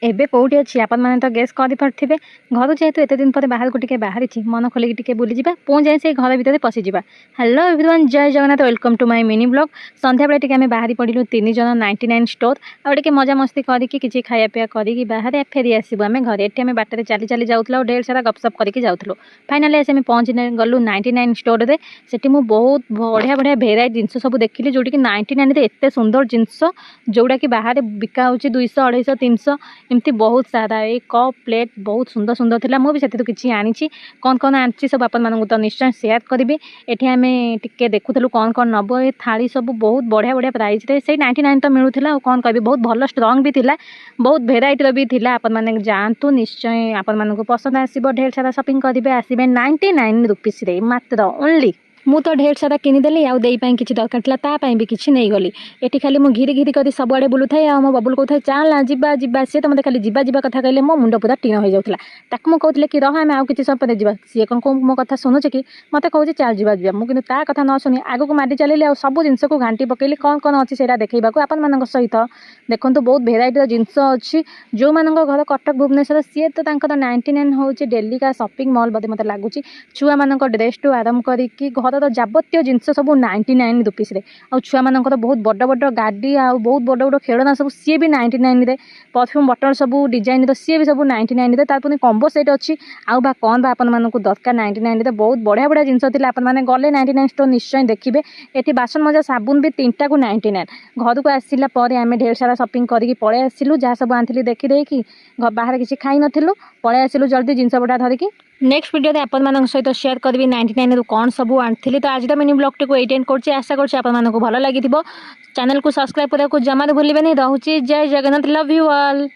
ଏବେ କୋଉଠି ଅଛି ଆପଣ ମାନେ ତ ଗେସ୍ କରିପାରୁଥିବେ। ଘରୁ ଯେହେତୁ ଏତେ ଦିନ ପରେ ବାହାରକୁ ଟିକେ ବାହାରିଛି, ମନ ଖୋଲିକି ଟିକେ ବୁଲିଯିବା, ପୁଣି ଯାଇ ସେଇ ଘର ଭିତରେ ପଶିଯିବା। ହ୍ୟାଲୋ ଏଭ୍ରିୱାନ୍, ଜୟ Jagannath, welcome to my mini blog. ସନ୍ଧ୍ୟାବେଳେ ଟିକେ ଆମେ ବାହାରି ପଡ଼ିଲୁ 3 ଜଣ 99 ଷ୍ଟୋର୍, ଆଉ ଟିକେ ମଜାମସ୍ତି କରିକି କିଛି ଖାଇବା ପିଇବା କରିକି ବାହାରେ ଫେରି ଆସିବୁ ଆମେ ଘରେ। ଏଠି ଆମେ ବାଟରେ ଚାଲି ଚାଲି ଯାଉଥିଲୁ ଆଉ ଢେର ସାରା ଗପସପ୍ କରିକି ଯାଉଥିଲୁ। ଫାଇନାଲି ଆସି ଆମେ ଗଲୁ 99 ଷ୍ଟୋରରେ। ସେଠି ମୁଁ ବହୁତ ବଢ଼ିଆ ବଢ଼ିଆ ଭେରାଇଟି ଜିନିଷ ସବୁ ଦେଖିଲି, ଯେଉଁଠିକି 99ରେ ଏତେ ସୁନ୍ଦର ଜିନିଷ ଯେଉଁଟାକି ବାହାରେ ବିକା ହେଉଛି 200, 250, 300 एमती बहुत सारा। ये कप प्लेट बहुत सुंदर सुंदर थिला। मुझे से किसी आनी कौन कौन आनी सब आप तो निश्चय शेयर करी। एठी आमे टिके देखुलु कौन कौन नब। ये थाली सब बहुत बढ़िया बढ़िया प्राइस रे से 99 तो मिलूला। कौन कह बहुत भल स्ट्रंग भी थिला, बहुत भेराइटर भी थिला। आप मैंने जातु निश्चय आपण को पसंद आसो। ढेर सारा शॉपिंग करेंगे आसबे 99 रुपीस रे मात्र ओनली। मु तो ढेर सारा किनीदेली आउ देई पाई किछि दरकार थिला ता पाई भी किछि नहीं गली। एठी खाली मु घिरी घिरी करी सब आड़े बुलू थाए। आ मो बबुल कहू थाए चाल ना जिबा जिबा। सी तो मते खाली जिबा जिबा कथा कहले मो मुंड पूरा टीण हो जाउथला। ताक मु कहउतले कि रह आमे आउ किछि सब पर जिबा। सी कोन को मो कथा सुनुछ कि मते कहउछि चाल जिबा जिबा। मु किन्तु ता कथा न सुनी आगु को माडी चलेली। आ सब जिंस को घांटी पकेली कौन कौन अछि सेरा देखैबा को आपन मानक सहित। देखंतु बहुत भेराइटी जिंस अछि। जो मानक घर कटक भुवनेश्वर सी तो तांकर 99 होउछि डेली का शॉपिंग मॉल बदे मते लागुछि। छुआ मानक ड्रेस टू आरंभ करी कि घर जाबत्य जिनस सब 99 रुपीस रे। आ छुआ मानकर बहुत बड़ बड़ गाड़ी आ बहुत बड़ बड़ खेलना सब सी भी 99 रे। परफ्यूम बटल सब डिजाइन रो सी भी सब 99 रे। तार पुनी कॉम्बो सेट अछि। आ बा कोन बा आपन मानकु दरकार 99 रे। बहुत बढ़िया बढ़िया जिनस थिला। आपन माने गले 99 स्टोर निश्चय देखिबे। एठी बासन मजा साबुन भी 3टा को 99। घर को आसिला परे आमे ढेर सारा शॉपिंग करिकि पळे आसिलु। जहा सब आंथिली देखि देकी बाहर किछि खाइ नथिलु, पळे आसिलु जल्दी जिनस बडा धरिकी। नेक्स्ट वीडियो आपण मानक सहित शेयर करबी 99 रु कौन सब आनी। तो आज मिनी ब्लॉग टी को एटेंड कर आशा कर भल लगी। चैनल को सब्सक्राइब करने को जमा भूलिए। रोचे जय जगन्नाथ, लव यू ऑल।